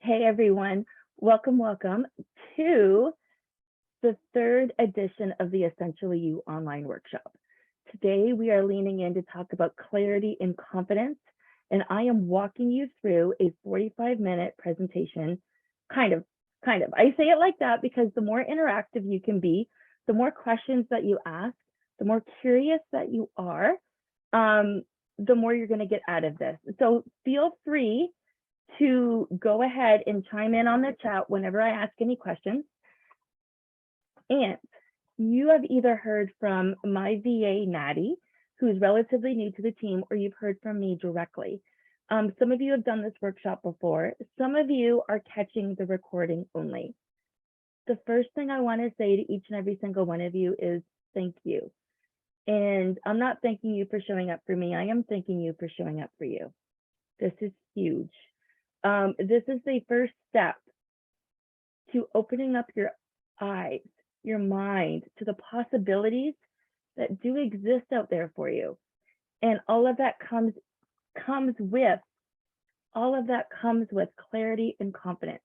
Hey everyone, welcome to the third edition of the Essentially You online workshop. Today we are leaning in to talk about clarity and confidence, and I am walking you through a 45-minute presentation, kind of. I say it like that because the more interactive you can be, the more questions that you ask, the more curious that you are, the more you're going to get out of this. So feel free to go ahead and chime in on the chat whenever I ask any questions. And you have either heard from my VA, Maddie, who's relatively new to the team, or you've heard from me directly. Some of you have done this workshop before. Some of you are catching the recording only. The first thing I want to say to each and every single one of you is thank you. And I'm not thanking you for showing up for me. I am thanking you for showing up for you. This is huge. This is the first step to opening up your eyes, your mind to the possibilities that do exist out there for you. And all of that comes with clarity and confidence.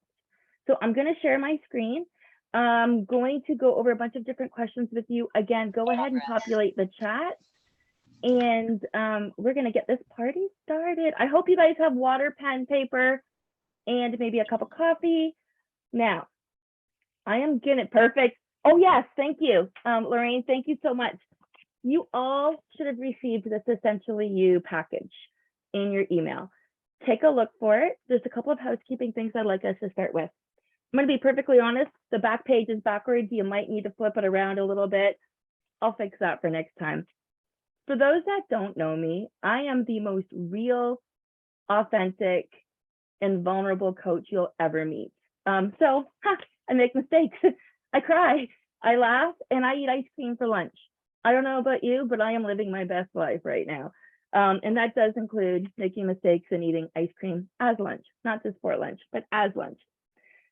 So I'm going to share my screen. I'm going to go over a bunch of different questions with you. Again, go ahead and populate the chat. And we're going to get this party started. I hope you guys have water, pen, paper, and maybe a cup of coffee. Now, I am getting it perfect. Oh, yes, thank you. Lorraine, thank you so much. You all should have received this Essentially You package in your email. Take a look for it. There's a couple of housekeeping things I'd like us to start with. I'm going to be perfectly honest. The back page is backwards. You might need to flip it around a little bit. I'll fix that for next time. For those that don't know me, I am the most real, authentic, and vulnerable coach you'll ever meet. I make mistakes. I cry, I laugh, and I eat ice cream for lunch. I don't know about you, but I am living my best life right now. And that does include making mistakes and eating ice cream as lunch, not just for lunch, but as lunch.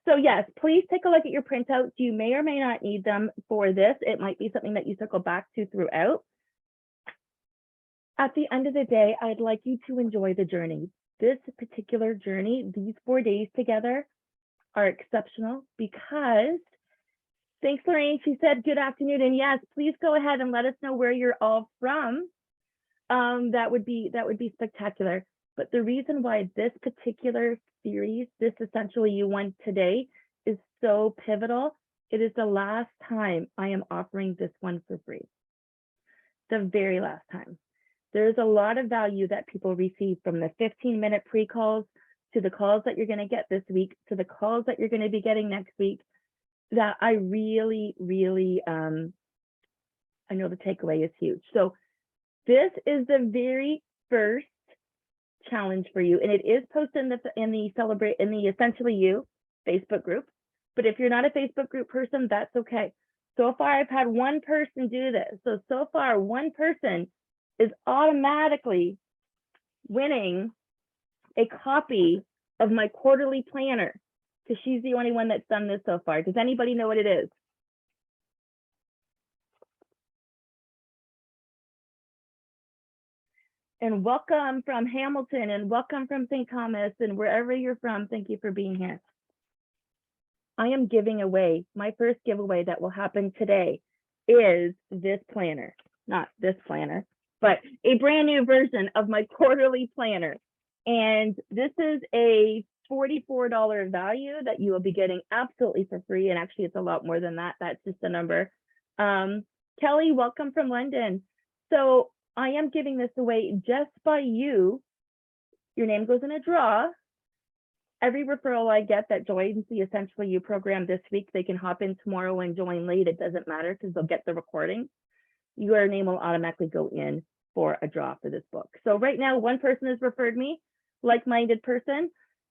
So yes, please take a look at your printouts. You may or may not need them for this. It might be something that you circle back to throughout. At the end of the day, I'd like you to enjoy the journey. This particular journey, these 4 days together, are exceptional because, thanks Lorraine, she said good afternoon, and yes, please go ahead and let us know where you're all from. That would be spectacular. But the reason why this particular series, this Essentially You one today, is so pivotal, it is the last time I am offering this one for free. The very last time. There's a lot of value that people receive from the 15-minute pre-calls to the calls that you're going to get this week, to the calls that you're going to be getting next week, that I really, I know the takeaway is huge. So this is the very first challenge for you, and it is posted in the Essentially You Facebook group. But if you're not a Facebook group person, that's okay. So far, I've had one person do this. So far, one person is automatically winning a copy of my quarterly planner, because she's the only one that's done this so far. Does anybody know what it is? And welcome from Hamilton, and welcome from St. Thomas, and wherever you're from, thank you for being here. I am giving away, my first giveaway that will happen today is this planner, not this planner, but a brand new version of my quarterly planner. And this is a $44 value that you will be getting absolutely for free. And actually, it's a lot more than that. That's just a number. Kelly, welcome from London. So I am giving this away just by you. Your name goes in a draw. Every referral I get that joins the Essentially You program this week, they can hop in tomorrow and join late. It doesn't matter because they'll get the recording. Your name will automatically go in for a draw for this book. So right now, one person has referred me, like-minded person,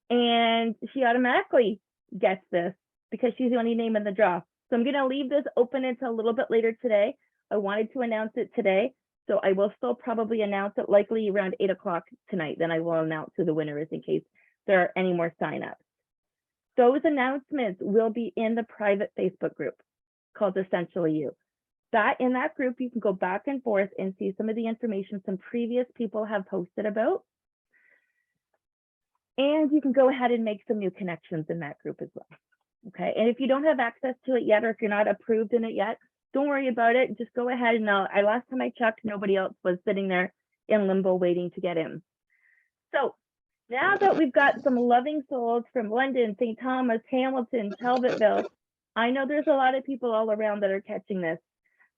and she automatically gets this because she's the only name in the draw. So I'm going to leave this open until a little bit later today. I wanted to announce it today, so I will still probably announce it likely around 8 o'clock tonight. Then I will announce who the winner is in case there are any more signups. Those announcements will be in the private Facebook group called Essentially You. In that group, you can go back and forth and see some of the information some previous people have posted about. And you can go ahead and make some new connections in that group as well. Okay, and if you don't have access to it yet, or if you're not approved in it yet, don't worry about it. Just go ahead and last time I checked, nobody else was sitting there in limbo waiting to get in. So now that we've got some loving souls from London, St. Thomas, Hamilton, Talbotville, I know there's a lot of people all around that are catching this.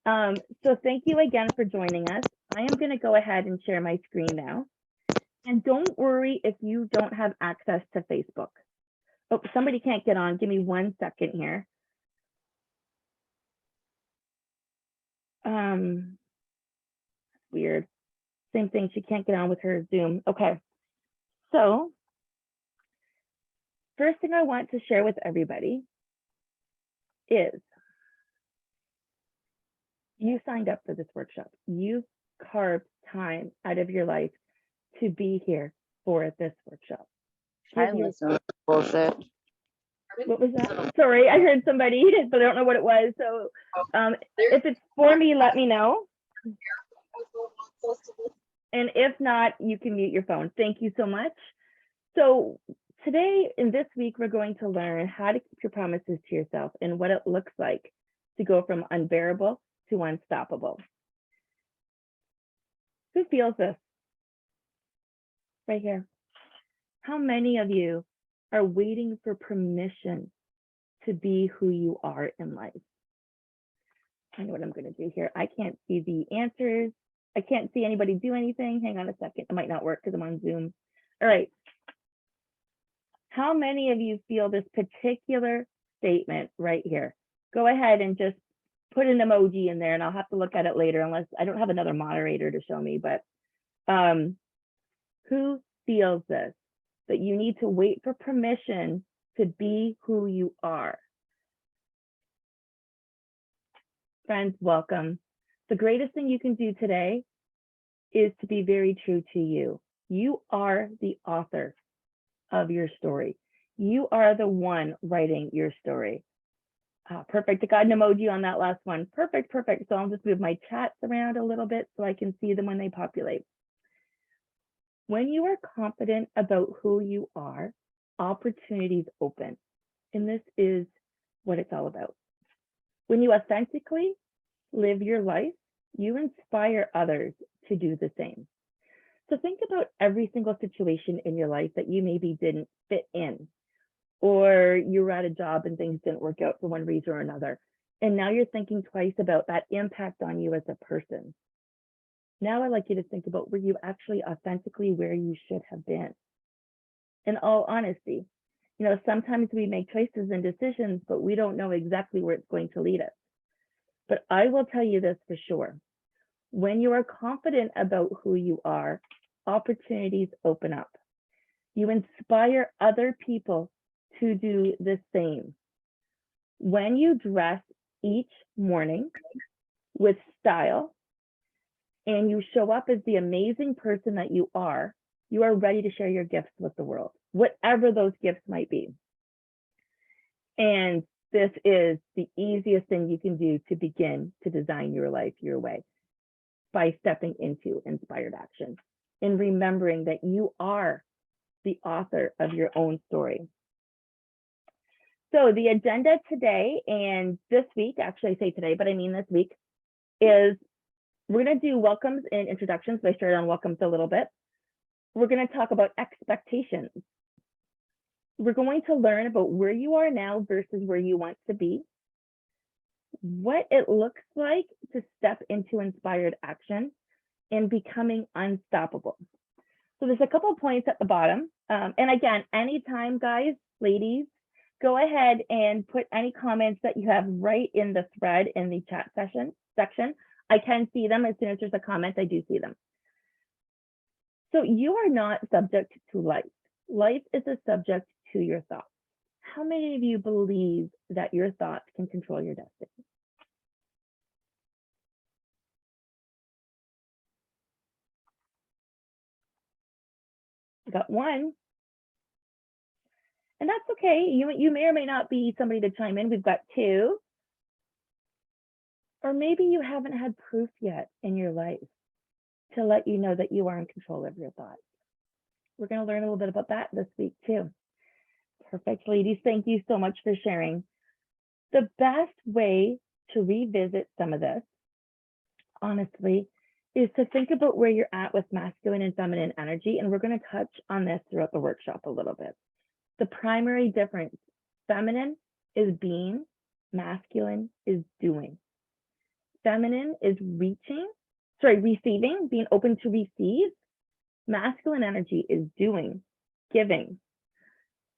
So thank you again for joining us. I am going to go ahead and share my screen now. And don't worry if you don't have access to Facebook. Oh, somebody can't get on. Give me 1 second here. Weird. Same thing. She can't get on with her Zoom. Okay. So first thing I want to share with everybody is you signed up for this workshop. You carved time out of your life to be here for this workshop. I listen to bullshit. What was that? Sorry, I heard somebody, but I don't know what it was. So if it's for me, let me know. And if not, you can mute your phone. Thank you so much. So today, in this week, we're going to learn how to keep your promises to yourself and what it looks like to go from unbearable to unstoppable. Who feels this? Right here. How many of you are waiting for permission to be who you are in life? I know what I'm going to do here. I can't see the answers. I can't see anybody do anything. Hang on a second. It might not work because I'm on Zoom. All right. How many of you feel this particular statement right here? Go ahead and just put an emoji in there, and I'll have to look at it later unless I don't have another moderator to show me. But who feels this? That you need to wait for permission to be who you are. Friends, welcome. The greatest thing you can do today is to be very true to you. You are the author of your story. You are the one writing your story. Perfect. I got an emoji on that last one. Perfect, perfect. So I'll just move my chats around a little bit so I can see them when they populate. When you are confident about who you are, opportunities open. And this is what it's all about. When you authentically live your life, you inspire others to do the same. So think about every single situation in your life that you maybe didn't fit in, or you were at a job and things didn't work out for one reason or another. And now you're thinking twice about that impact on you as a person. Now I'd like you to think about, were you actually authentically where you should have been? In all honesty, sometimes we make choices and decisions, but we don't know exactly where it's going to lead us. But I will tell you this for sure. When you are confident about who you are, opportunities open up. You inspire other people to do the same. When you dress each morning with style and you show up as the amazing person that you are ready to share your gifts with the world, whatever those gifts might be. And this is the easiest thing you can do to begin to design your life your way, by stepping into inspired action and remembering that you are the author of your own story. So the agenda today and this week, actually I say today, but I mean this week, is we're going to do welcomes and introductions. So I started on welcomes a little bit. We're going to talk about expectations. We're going to learn about where you are now versus where you want to be, what it looks like to step into inspired action and becoming unstoppable. So there's a couple of points at the bottom. And again, anytime, guys, ladies, go ahead and put any comments that you have right in the thread in the chat section. I can see them. As soon as there's a comment, I do see them. So you are not subject to life. Life is a subject to your thoughts. How many of you believe that your thoughts can control your destiny? I got one. And that's okay. You may or may not be somebody to chime in. We've got two. Or maybe you haven't had proof yet in your life to let you know that you are in control of your thoughts. We're going to learn a little bit about that this week too. Perfect, ladies. Thank you so much for sharing. The best way to revisit some of this, honestly, is to think about where you're at with masculine and feminine energy. And we're going to touch on this throughout the workshop a little bit. The primary difference, feminine is being, masculine is doing. Feminine is receiving, being open to receive. Masculine energy is doing, giving,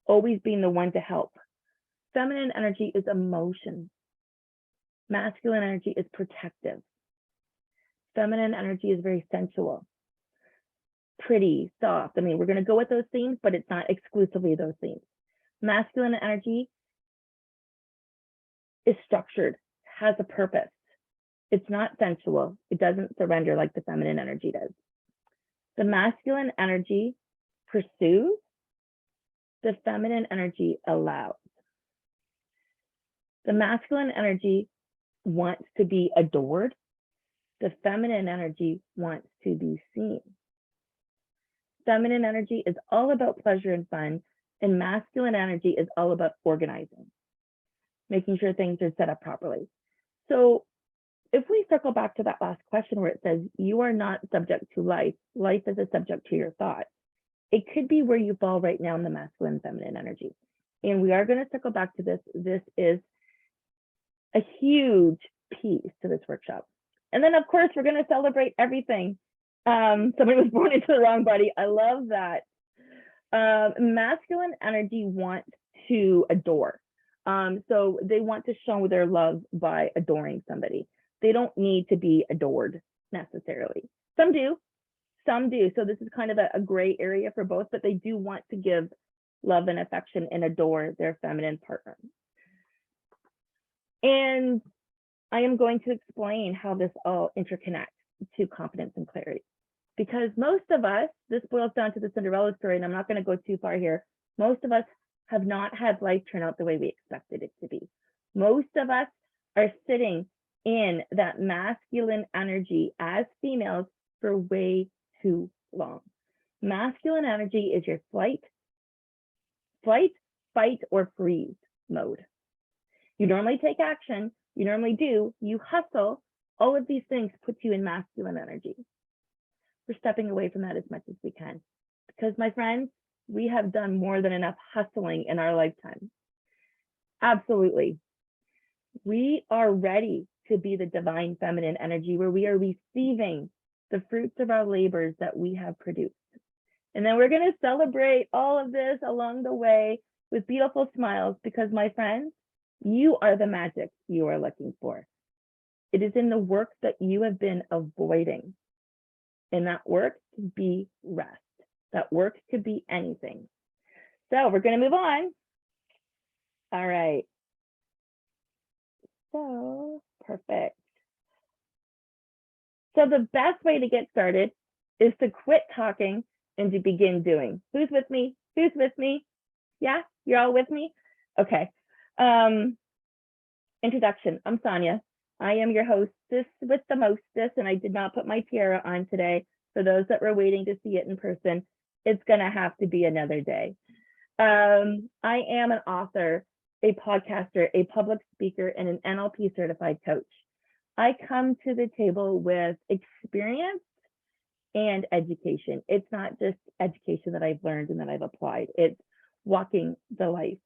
always being the one to help. Feminine energy is emotion. Masculine energy is protective. Feminine energy is very sensual, pretty, soft. I mean, we're going to go with those themes, but it's not exclusively those themes. Masculine energy is structured, has a purpose. It's not sensual. It doesn't surrender like the feminine energy does. The masculine energy pursues. The feminine energy allows. The masculine energy wants to be adored. The feminine energy wants to be seen. Feminine energy is all about pleasure and fun, and masculine energy is all about organizing, making sure things are set up properly. So if we circle back to that last question where it says, you are not subject to life, life is a subject to your thoughts. It could be where you fall right now in the masculine and feminine energy. And we are going to circle back to this. This is a huge piece to this workshop. And then, of course, we're going to celebrate everything. Somebody was born into the wrong body. I love that. Masculine energy wants to adore. So they want to show their love by adoring somebody. They don't need to be adored necessarily. Some do. So this is kind of a gray area for both, but they do want to give love and affection and adore their feminine partner. And I am going to explain how this all interconnects to confidence and clarity. Because most of us, this boils down to the Cinderella story, and I'm not going to go too far here. Most of us have not had life turn out the way we expected it to be. Most of us are sitting in that masculine energy as females for way too long. Masculine energy is your flight, fight, or freeze mode. You normally take action, you normally do, you hustle. All of these things put you in masculine energy. We're stepping away from that as much as we can. Because my friends, we have done more than enough hustling in our lifetime. Absolutely. We are ready to be the divine feminine energy where we are receiving the fruits of our labors that we have produced. And then we're going to celebrate all of this along the way with beautiful smiles because, my friends, you are the magic you are looking for. It is in the work that you have been avoiding. And that work could be rest. That work could be anything. So we're going to move on. All right. So perfect. So the best way to get started is to quit talking and to begin doing. Who's with me? Who's with me? Yeah, you're all with me? Okay. Introduction. I'm Sonya. I am your hostess with the mostest, and I did not put my tiara on today. For those that were waiting to see it in person, it's going to have to be another day. I am an author, a podcaster, a public speaker, and an NLP certified coach. I come to the table with experience and education. It's not just education that I've learned and that I've applied. It's walking the life.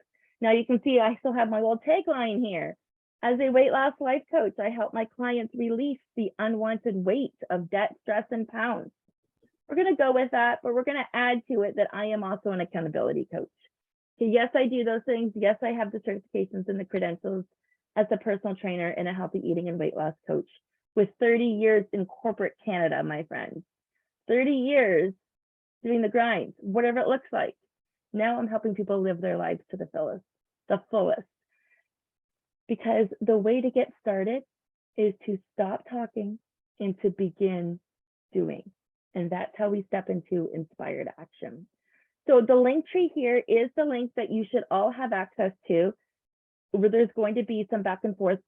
Now you can see I still have my little tagline here. As a weight loss life coach, I help my clients release the unwanted weight of debt, stress, and pounds. We're going to go with that, but we're going to add to it that I am also an accountability coach. So yes, I do those things. Yes, I have the certifications and the credentials as a personal trainer and a healthy eating and weight loss coach with 30 years in corporate Canada, my friends. 30 years doing the grind, whatever it looks like. Now I'm helping people live their lives to the fullest. Because the way to get started is to stop talking and to begin doing. And that's how we step into inspired action. So the link tree here is the link that you should all have access to, where there's going to be some back and forth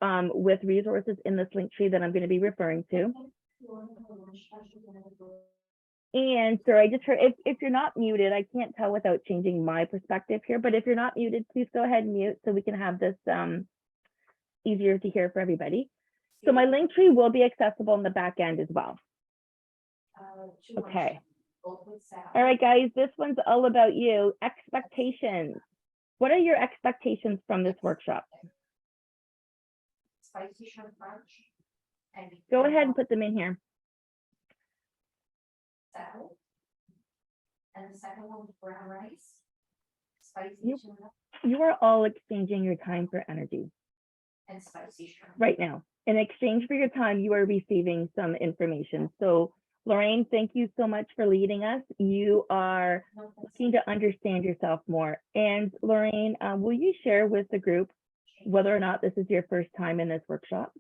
with resources in this link tree that I'm going to be referring to. And so I just heard, if you're not muted, I can't tell without changing my perspective here, but if you're not muted, please go ahead and mute so we can have this easier to hear for everybody. So my link tree will be accessible in the back end as well. Okay. All right, guys, this one's all about you. Expectations. What are your expectations from this workshop? Spicy shrimp French. Go ahead and put them in here. Salad. And the second one was brown rice. Spicy You- shrimp You are all exchanging your time for energy and spicy shrimp. right now. In exchange for your time, you are receiving some information. So Lorraine, thank you so much for leading us. You are No, that's looking to understand yourself more. And Lorraine, will you share with the group whether or not this is your first time in this workshop?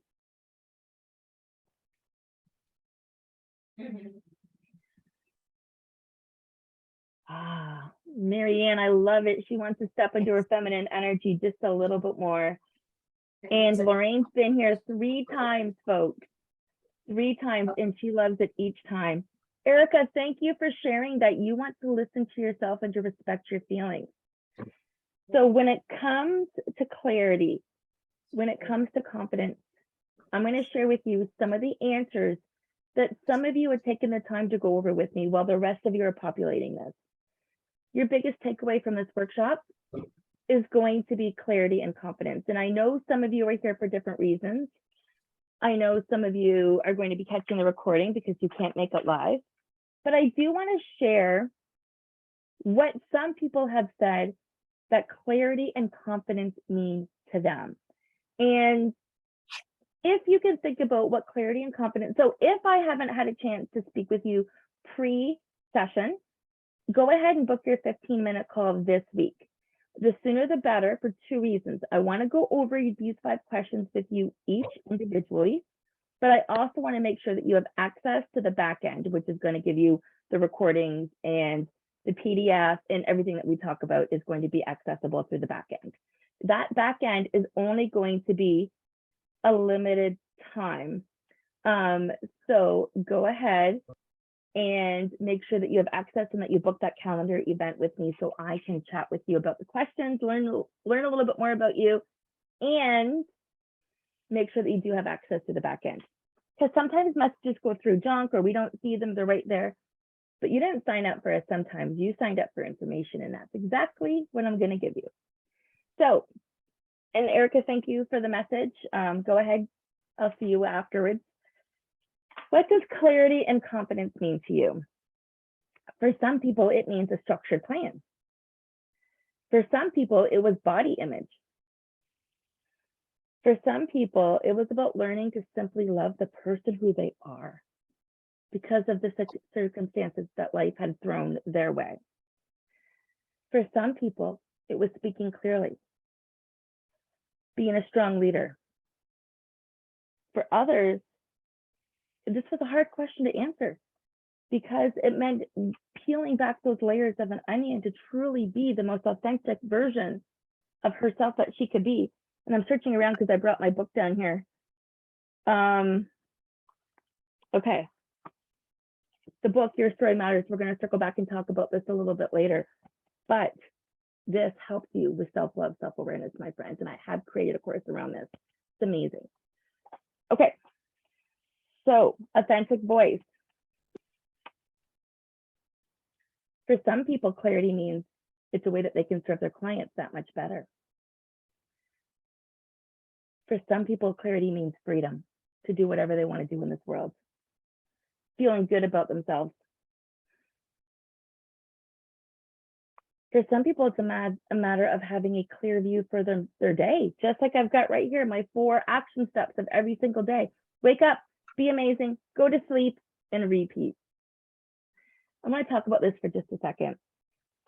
Mhm. Ah, Marianne, I love it. She wants to step into her feminine energy just a little bit more. And Lorraine's been here 3 times, folks. 3 times, and she loves it each time. Erica, thank you for sharing that you want to listen to yourself and to respect your feelings. So when it comes to clarity, when it comes to confidence, I'm going to share with you some of the answers that some of you have taken the time to go over with me while the rest of you are populating this. Your biggest takeaway from this workshop is going to be clarity and confidence. And I know some of you are here for different reasons. I know some of you are going to be catching the recording because you can't make it live, but I do want to share what some people have said that clarity and confidence mean to them. And if you can think about what clarity and confidence, so if I haven't had a chance to speak with you pre-session, go ahead and book your 15-minute call this week. The sooner the better for 2 reasons. I want to go over these 5 questions with you each individually, but I also want to make sure that you have access to the back end, which is going to give you the recordings and the PDF, and everything that we talk about is going to be accessible through the back end. That back end is only going to be a limited time. So go ahead and make sure that you have access and that you book that calendar event with me so I can chat with you about the questions, learn a little bit more about you, and make sure that you do have access to the back end. Because sometimes messages go through junk or we don't see them, they're right there. But you didn't sign up for us sometimes, you signed up for information, and that's exactly what I'm going to give you. So, and Erica, thank you for the message. Go ahead, I'll see you afterwards. What does clarity and confidence mean to you? For some people, it means a structured plan. For some people, it was body image. For some people, it was about learning to simply love the person who they are because of the circumstances that life had thrown their way. For some people, it was speaking clearly, being a strong leader. For others, this was a hard question to answer because it meant peeling back those layers of an onion to truly be the most authentic version of herself that she could be. And I'm searching around because I brought my book down here. Okay. The book, Your Story Matters, we're going to circle back and talk about this a little bit later. But this helps you with self-love, self-awareness, my friends. And I have created a course around this. It's amazing. Okay. So, authentic voice. For some people, clarity means it's a way that they can serve their clients that much better. For some people, clarity means freedom to do whatever they want to do in this world. Feeling good about themselves. For some people, it's a matter of having a clear view for their day, just like I've got right here, my 4 action steps of every single day. Wake up, be amazing, go to sleep, and repeat. I want to talk about this for just a second.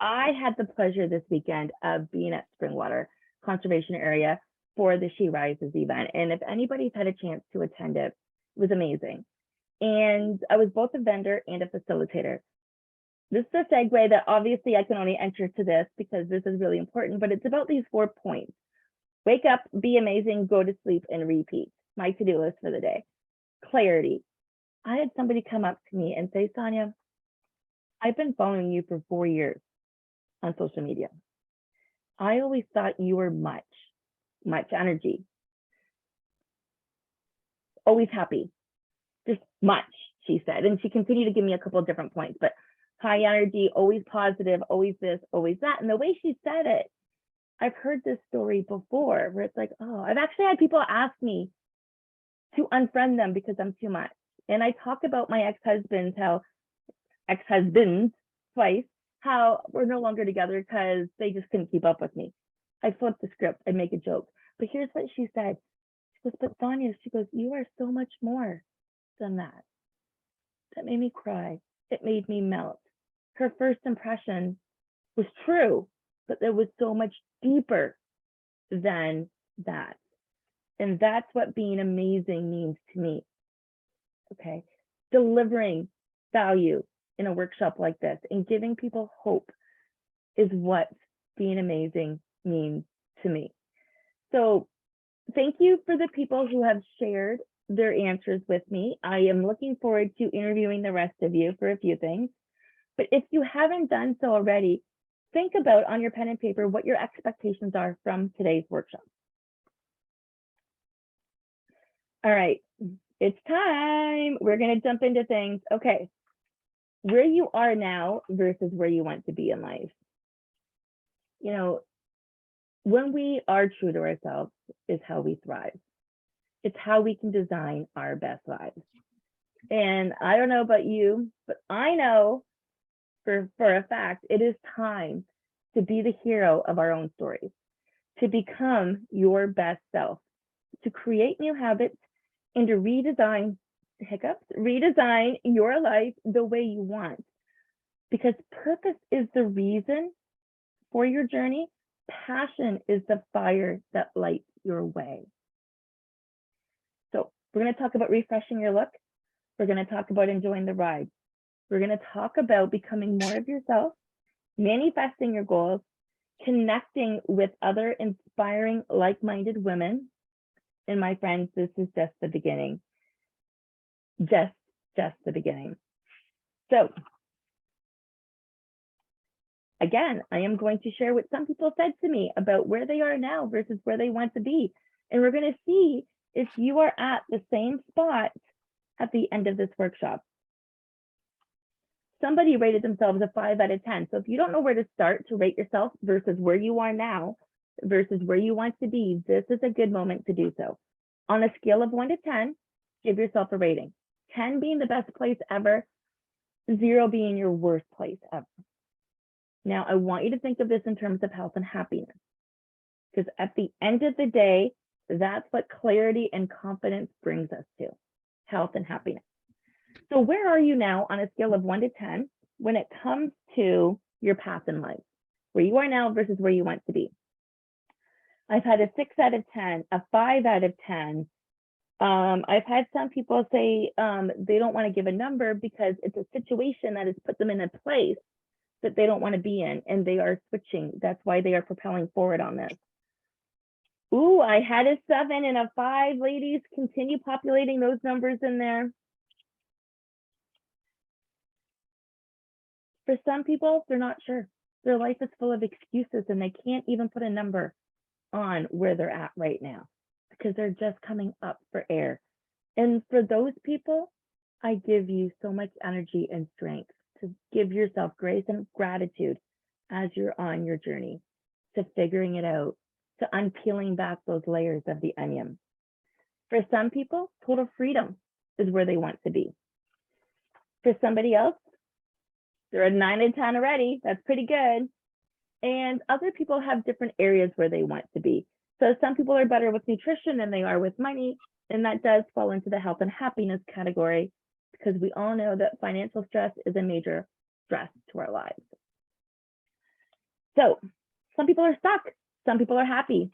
I had the pleasure this weekend of being at Springwater Conservation Area for the She Rises event. And if anybody's had a chance to attend it, it was amazing. And I was both a vendor and a facilitator. This is a segue that obviously I can only enter to this because this is really important, but it's about these 4 points. Wake up, be amazing, go to sleep, and repeat. My to-do list for the day. Clarity. I had somebody come up to me and say, Sonya, I've been following you for 4 years on social media. I always thought you were much energy, always happy, just much, she said. And she continued to give me a couple of different points, but high energy, always positive, always this, always that. And the way she said it, I've heard this story before where it's like, oh, I've actually had people ask me to unfriend them because I'm too much. And I talk about my ex-husbands twice, how we're no longer together because they just couldn't keep up with me. I flipped the script, I make a joke. But here's what she said. She goes, but Sonya, she goes, you are so much more than that. That made me cry. It made me melt. Her first impression was true, but it was so much deeper than that. And that's what being amazing means to me. Okay. Delivering value in a workshop like this and giving people hope is what being amazing means to me. So thank you for the people who have shared their answers with me. I am looking forward to interviewing the rest of you for a few things. But if you haven't done so already, think about on your pen and paper what your expectations are from today's workshop. All right, it's time. We're going to jump into things. Okay, where you are now versus where you want to be in life. You know, when we are true to ourselves is how we thrive. It's how we can design our best lives. And I don't know about you, but I know for a fact, it is time to be the hero of our own stories, to become your best self, to create new habits, and to redesign your life the way you want. Because purpose is the reason for your journey. Passion is the fire that lights your way. So we're going to talk about refreshing your look. We're going to talk about enjoying the ride. We're going to talk about becoming more of yourself, manifesting your goals, connecting with other inspiring, like-minded women. And my friends, this is just the beginning. Just the beginning. So again, I am going to share what some people said to me about where they are now versus where they want to be. And we're going to see if you are at the same spot at the end of this workshop. Somebody rated themselves a 5 out of 10. So if you don't know where to start to rate yourself versus where you are now versus where you want to be, this is a good moment to do so. On a scale of 1 to 10, give yourself a rating. 10 being the best place ever, 0 being your worst place ever. Now, I want you to think of this in terms of health and happiness, because at the end of the day, that's what clarity and confidence brings us to, health and happiness. So where are you now on a scale of 1 to 10 when it comes to your path in life, where you are now versus where you want to be? I've had a 6 out of 10, a 5 out of 10. I've had some people say they don't want to give a number because it's a situation that has put them in a place that they don't want to be in, and they are switching. That's why they are propelling forward on this. Ooh, I had a 7 and a 5, ladies. Continue populating those numbers in there. For some people, they're not sure. Their life is full of excuses and they can't even put a number on where they're at right now because they're just coming up for air. And for those people, I give you so much energy and strength to give yourself grace and gratitude as you're on your journey to figuring it out, to unpeeling back those layers of the onion. For some people, total freedom is where they want to be. For somebody else, they're a 9 and 10 already. That's pretty good. And other people have different areas where they want to be. So some people are better with nutrition than they are with money. And that does fall into the health and happiness category because we all know that financial stress is a major stress to our lives. So some people are stuck. Some people are happy.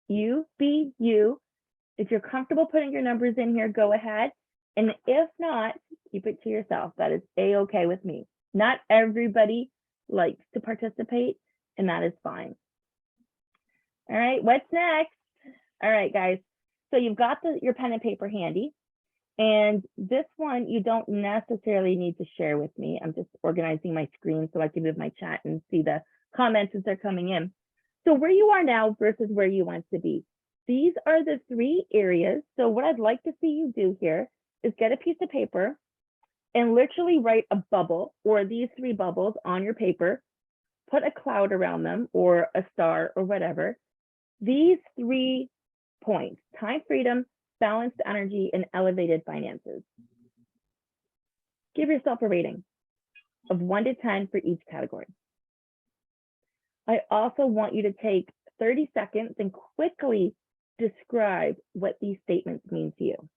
You be you. If you're comfortable putting your numbers in here, go ahead. And if not, keep it to yourself. That is a-okay with me. Not everybody likes to participate, and that is fine. All right, what's next? All right, guys. So you've got your pen and paper handy. And this one, you don't necessarily need to share with me. I'm just organizing my screen so I can move my chat and see the comments as they're coming in. So where you are now versus where you want to be. These are the 3 areas. So what I'd like to see you do here is get a piece of paper and literally write a bubble or these 3 bubbles on your paper, put a cloud around them or a star or whatever. These 3 points, time freedom, balanced energy, and elevated finances. Give yourself a rating of 1 to 10 for each category. I also want you to take 30 seconds and quickly describe what these statements mean to you.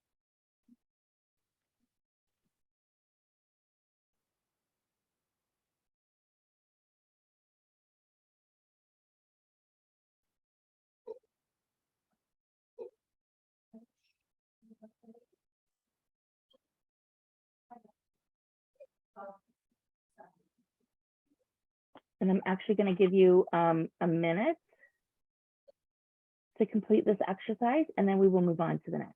And I'm actually going to give you a minute to complete this exercise, and then we will move on to the next.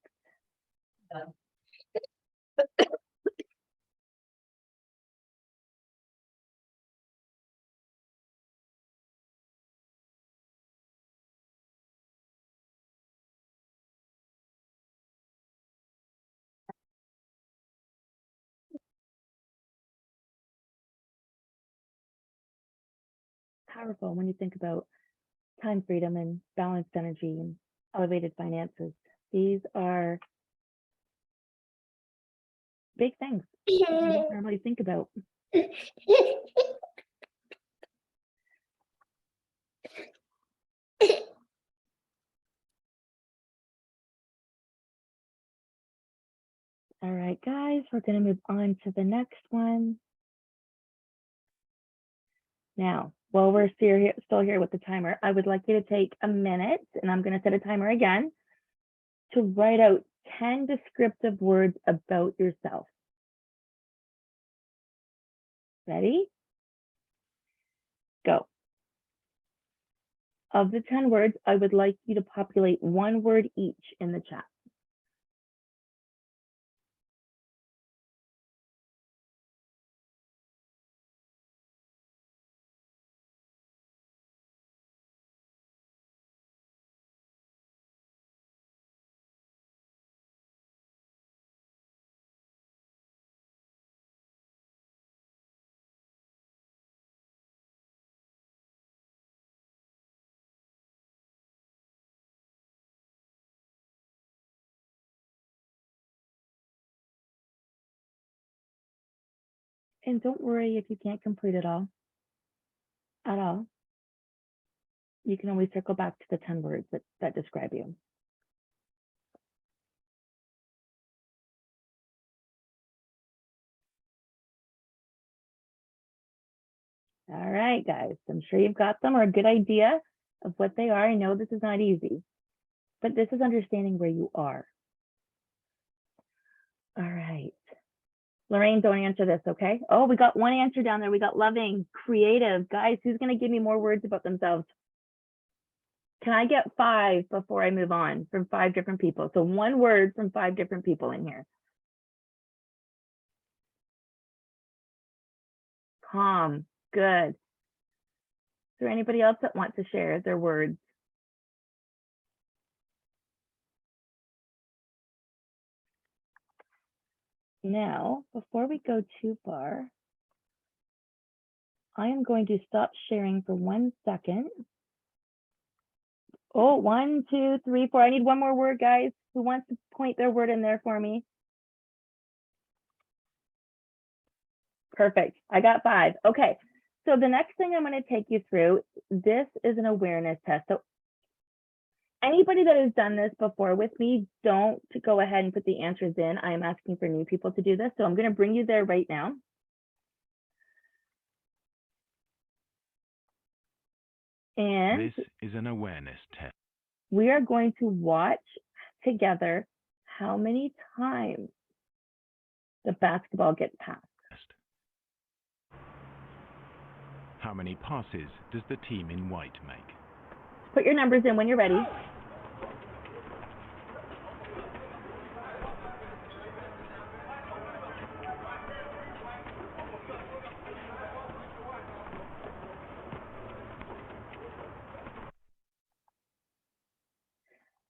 Powerful when you think about time freedom and balanced energy and elevated finances. These are big things you don't normally think about. All right, guys, we're going to move on to the next one. Now, while we're still here with the timer, I would like you to take a minute, and I'm going to set a timer again, to write out 10 descriptive words about yourself. Ready? Go. Of the 10 words, I would like you to populate 1 word each in the chat. And don't worry if you can't complete it all, at all. You can always circle back to the 10 words that describe you. All right, guys, I'm sure you've got them or a good idea of what they are. I know this is not easy, but this is understanding where you are. All right. Lorraine, don't answer this, okay? Oh, we got 1 answer down there. We got loving, creative. Guys, who's going to give me more words about themselves? Can I get 5 before I move on from 5 different people? So 1 word from 5 different people in here. Calm, good. Is there anybody else that wants to share their words? Now, before we go too far, I am going to stop sharing for 1 second. Oh, 1, 2, 3, 4. I need 1 more word, guys. Who wants to point their word in there for me? Perfect. I got 5. Okay. So the next thing I'm going to take you through, this is an awareness test. So anybody that has done this before with me, don't go ahead and put the answers in. I am asking for new people to do this. So I'm going to bring you there right now. And this is an awareness test. We are going to watch together how many times the basketball gets passed. How many passes does the team in white make? Put your numbers in when you're ready.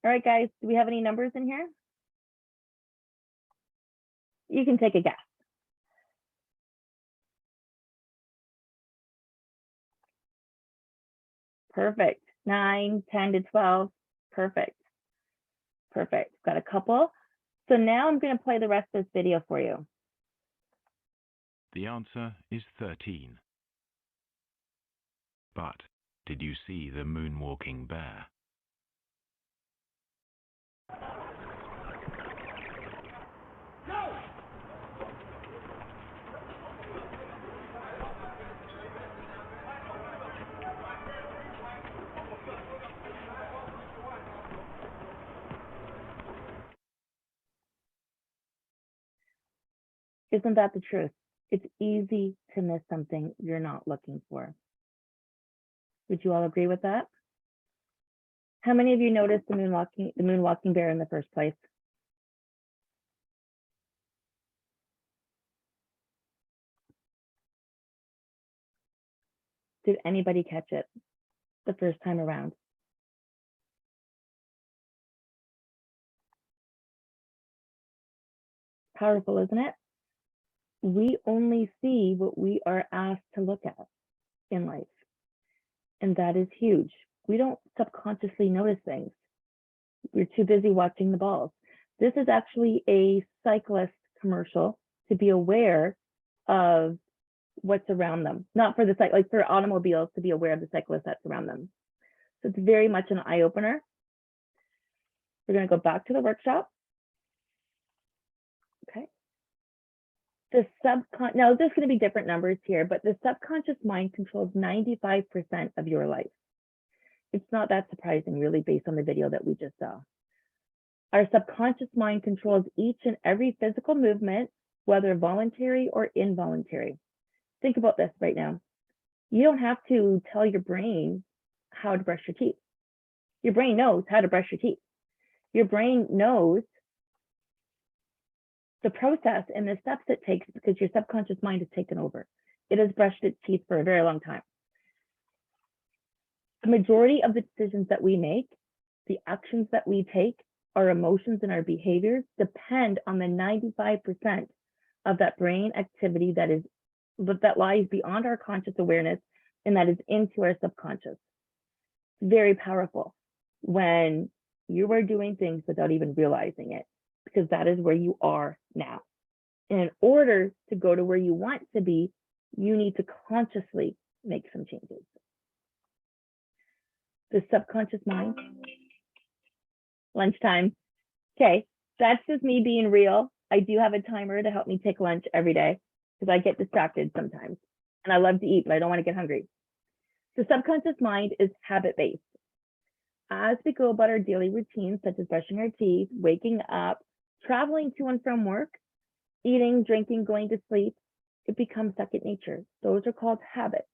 All right, guys, do we have any numbers in here? You can take a guess. Perfect. 9, 10 to 12. Perfect. Perfect. Got a couple. So now I'm going to play the rest of this video for you. The answer is 13. But did you see the moonwalking bear? Isn't that the truth? It's easy to miss something you're not looking for. Would you all agree with that? How many of you noticed the moonwalking bear in the first place? Did anybody catch it the first time around? Powerful, isn't it? We only see what we are asked to look at in life. And that is huge. We don't subconsciously notice things. We're too busy watching the balls. This is actually a cyclist commercial to be aware of what's around them. Not for the like for automobiles, to be aware of the cyclist that's around them. So it's very much an eye opener. We're going to go back to the workshop. Okay. Now there's going to be different numbers here, but the subconscious mind controls 95% of your life. It's not that surprising, really, based on the video that we just saw. Our subconscious mind controls each and every physical movement, whether voluntary or involuntary. Think about this right now. You don't have to tell your brain how to brush your teeth. Your brain knows how to brush your teeth. Your brain knows the process and the steps it takes because your subconscious mind has taken over. It has brushed its teeth for a very long time. The majority of the decisions that we make, the actions that we take, our emotions and our behaviors depend on the 95% of that brain activity that lies beyond our conscious awareness and that is into our subconscious. It's very powerful when you are doing things without even realizing it, because that is where you are now. And in order to go to where you want to be, you need to consciously make some changes. The subconscious mind, lunchtime. Okay, that's just me being real. I do have a timer to help me take lunch every day because I get distracted sometimes. And I love to eat, but I don't want to get hungry. The subconscious mind is habit-based. As we go about our daily routines, such as brushing our teeth, waking up, traveling to and from work, eating, drinking, going to sleep, it becomes second nature. Those are called habits.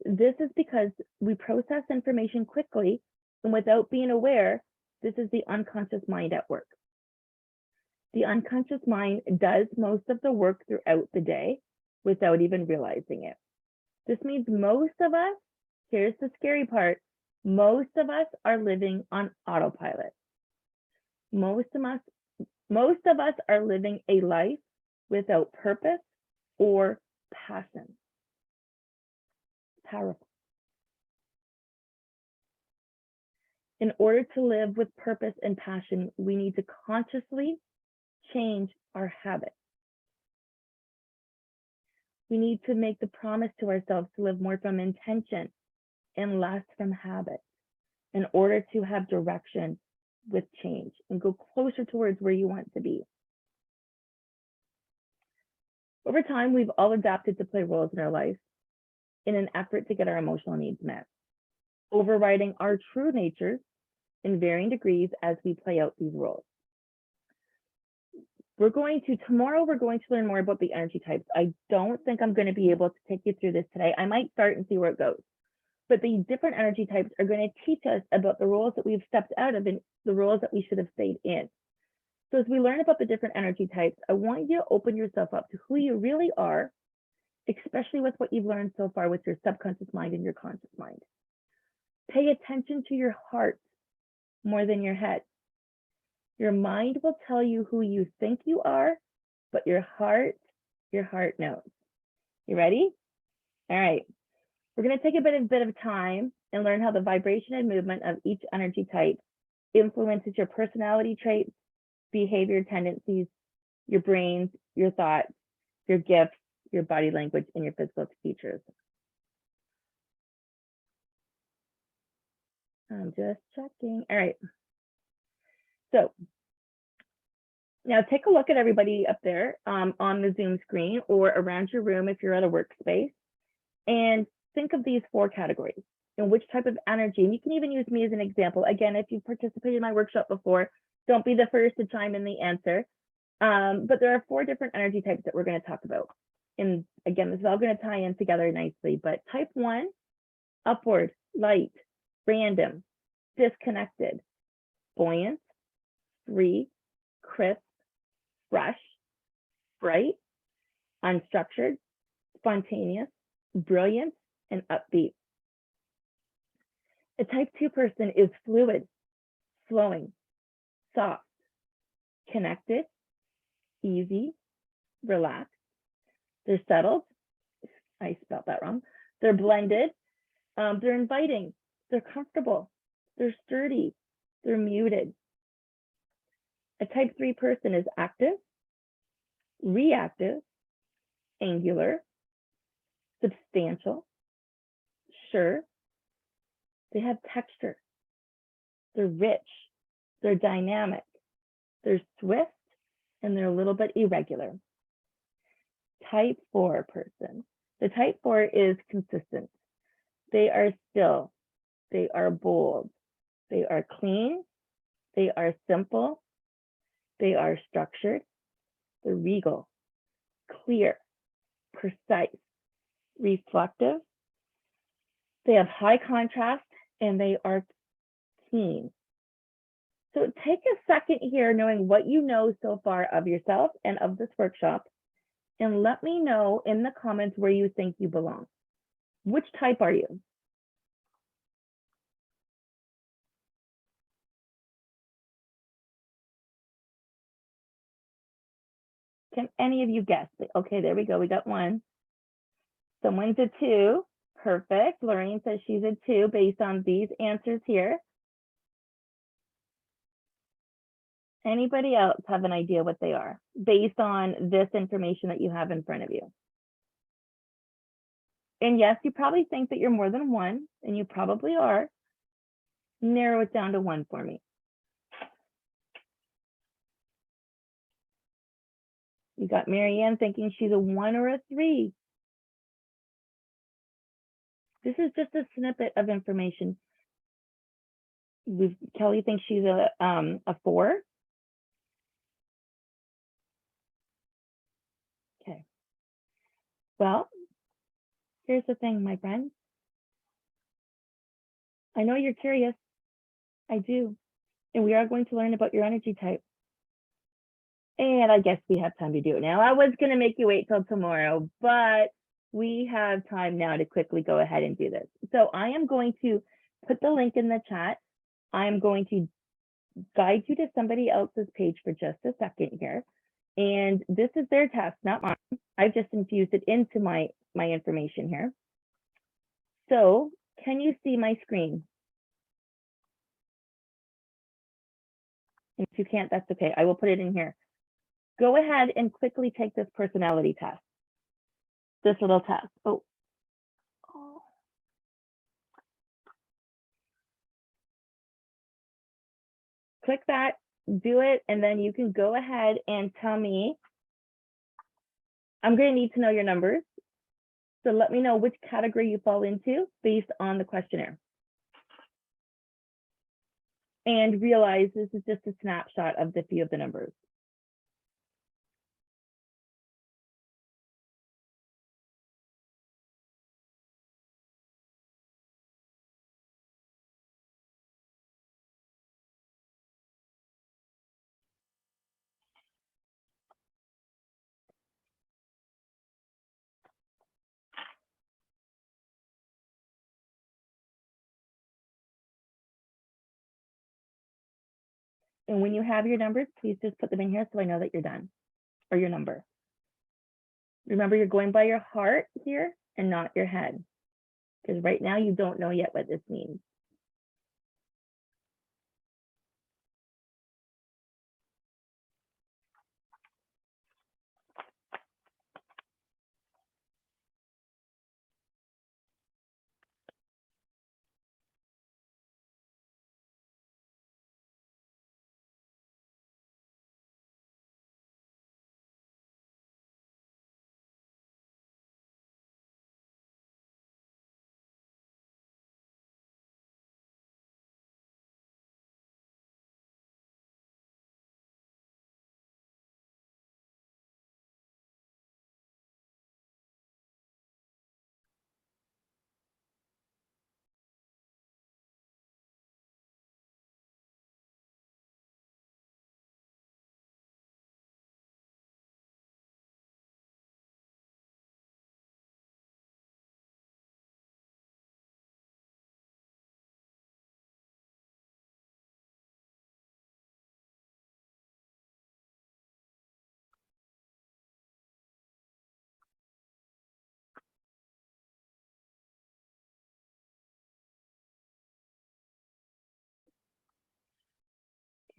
This is because we process information quickly and without being aware. This is the unconscious mind at work. The unconscious mind does most of the work throughout the day without even realizing it. This means most of us, here's the scary part, most of us are living on autopilot. Most of us are living a life without purpose or passion. Powerful. In order to live with purpose and passion, we need to consciously change our habits. We need to make the promise to ourselves to live more from intention and less from habit in order to have direction with change and go closer towards where you want to be. Over time, we've all adapted to play roles in our life in an effort to get our emotional needs met, overriding our true natures in varying degrees as we play out these roles. Tomorrow we're going to learn more about the energy types. I don't think I'm going to be able to take you through this today. I might start and see where it goes. But the different energy types are going to teach us about the roles that we've stepped out of and the roles that we should have stayed in. So as we learn about the different energy types, I want you to open yourself up to who you really are, especially with what you've learned so far with your subconscious mind and your conscious mind. Pay attention to your heart more than your head. Your mind will tell you who you think you are, but your heart knows. You ready? All right. We're going to take a bit of time and learn how the vibration and movement of each energy type influences your personality traits, behavior tendencies, your brains, your thoughts, your gifts, your body language, and your physical features. I'm just checking. All right. So now take a look at everybody up there on the Zoom screen or around your room if you're at a workspace, and think of these 4 categories and which type of energy. And you can even use me as an example. Again, if you've participated in my workshop before, don't be the first to chime in the answer. But there are 4 different energy types that we're going to talk about. And again, this is all going to tie in together nicely. But type 1, upward, light, random, disconnected, buoyant, free, crisp, fresh, bright, unstructured, spontaneous, brilliant, and upbeat. A type 2 person is fluid, flowing, soft, connected, easy, relaxed. They're settled. I spelled that wrong. They're blended. They're inviting. They're comfortable. They're sturdy. They're muted. A type 3 person is active, reactive, angular, substantial, sure. They have texture. They're rich. They're dynamic. They're swift, and they're a little bit irregular. Type 4 person. The type 4 is consistent. They are still. They are bold. They are clean. They are simple. They are structured. They're regal, clear, precise, reflective. They have high contrast, and they are keen. So take a second here, knowing what you know so far of yourself and of this workshop, and let me know in the comments where you think you belong. Which type are you? Can any of you guess? Okay, there we go. We got one. Someone's a 2. Perfect. Lorraine says she's a 2 based on these answers here. Anybody else have an idea what they are based on this information that you have in front of you? And yes, you probably think that you're more than 1, and you probably are. Narrow it down to 1 for me. You got Marianne thinking she's a 1 or a 3. This is just a snippet of information. Kelly thinks she's a 4. Okay. Well, here's the thing, my friend. I know you're curious. I do. And we are going to learn about your energy type. And I guess we have time to do it now. I was going to make you wait till tomorrow, but we have time now to quickly go ahead and do this. So I am going to put the link in the chat. I'm going to guide you to somebody else's page for just a second here. And this is their test, not mine. I've just infused it into my information here. So can you see my screen? If you can't, that's okay. I will put it in here. Go ahead and quickly take this personality test. This little test. Oh. Click that, do it, and then you can go ahead and tell me. I'm going to need to know your numbers. So let me know which category you fall into based on the questionnaire. And realize this is just a snapshot of the few of the numbers. And when you have your numbers, please just put them in here so I know that you're done, or your number. Remember, you're going by your heart here and not your head, because right now you don't know yet what this means.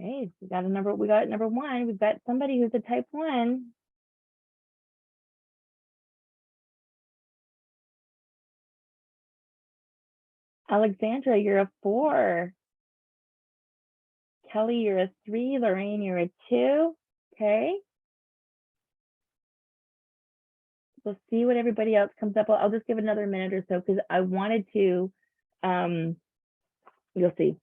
Okay, we got number one. We've got somebody who's a type 1. Alexandra, you're a 4. Kelly, you're a 3. Lorraine, you're a 2. Okay. We'll see what everybody else comes up. I'll just give another minute or so because I wanted to, you'll see.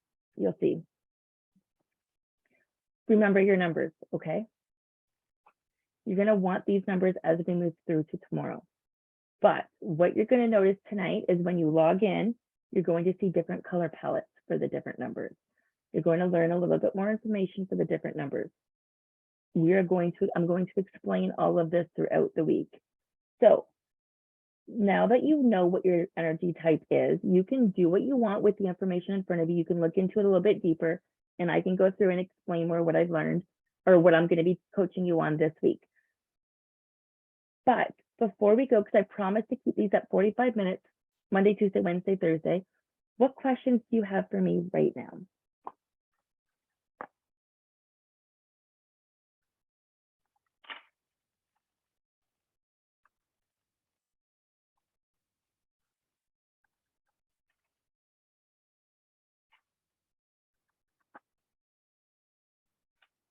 Remember your numbers, okay? You're gonna want these numbers as we move through to tomorrow. But what you're gonna notice tonight is when you log in, you're going to see different color palettes for the different numbers. You're going to learn a little bit more information for the different numbers. I'm going to explain all of this throughout the week. So now that you know what your energy type is, you can do what you want with the information in front of you. You can look into it a little bit deeper, and I can go through and explain more what I've learned or what I'm going to be coaching you on this week. But before we go, because I promised to keep these at 45 minutes, Monday, Tuesday, Wednesday, Thursday, what questions do you have for me right now?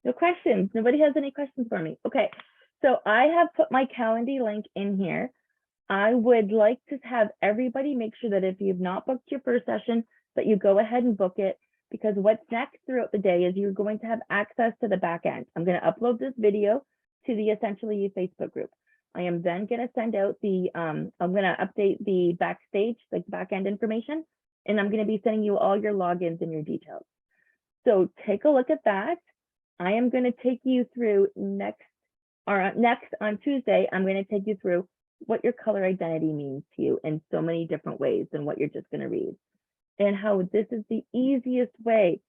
No questions. Nobody has any questions for me. Okay, so I have put my Calendly link in here. I would like to have everybody make sure that if you've not booked your first session, that you go ahead and book it, because what's next throughout the day is you're going to have access to the back end. I'm going to upload this video to the Essentially You Facebook group. I am then going to send out the, I'm going to update the backstage, like back end information, and I'm going to be sending you all your logins and your details. So take a look at that. I am going to take you through next on Tuesday, I'm going to take you through what your color identity means to you in so many different ways than what you're just going to read, and how this is the easiest way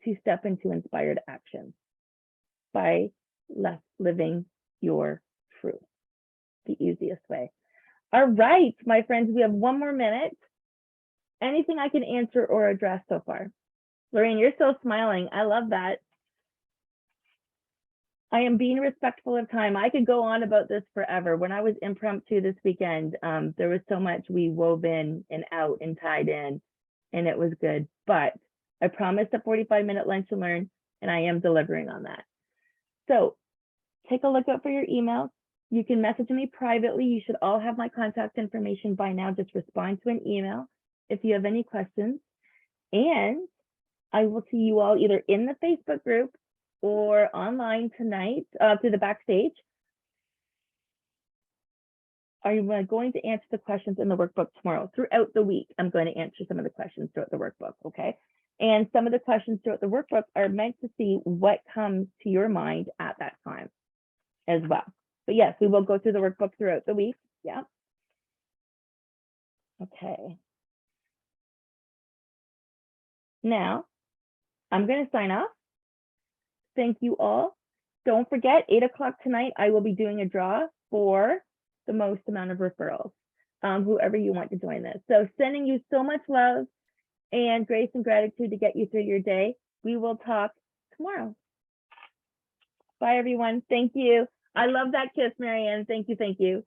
to step into inspired action by living your truth. The easiest way. All right, my friends, we have 1 more minute. Anything I can answer or address so far? Lorraine, you're still smiling. I love that. I am being respectful of time. I could go on about this forever. When I was impromptu this weekend, there was so much we wove in and out and tied in, and it was good. But I promised a 45-minute lunch and learn, and I am delivering on that. So take a look out for your emails. You can message me privately. You should all have my contact information by now. Just respond to an email if you have any questions. And I will see you all either in the Facebook group or online tonight through the backstage. I'm going to answer the questions in the workbook tomorrow. Throughout the week, I'm going to answer some of the questions throughout the workbook, okay? And some of the questions throughout the workbook are meant to see what comes to your mind at that time as well. But yes, we will go through the workbook throughout the week, yeah. Okay. Now, I'm going to sign off. Thank you all. Don't forget, 8 o'clock tonight, I will be doing a draw for the most amount of referrals, whoever you want to join this. So sending you so much love and grace and gratitude to get you through your day. We will talk tomorrow. Bye, everyone. Thank you. I love that kiss, Marianne. Thank you. Thank you.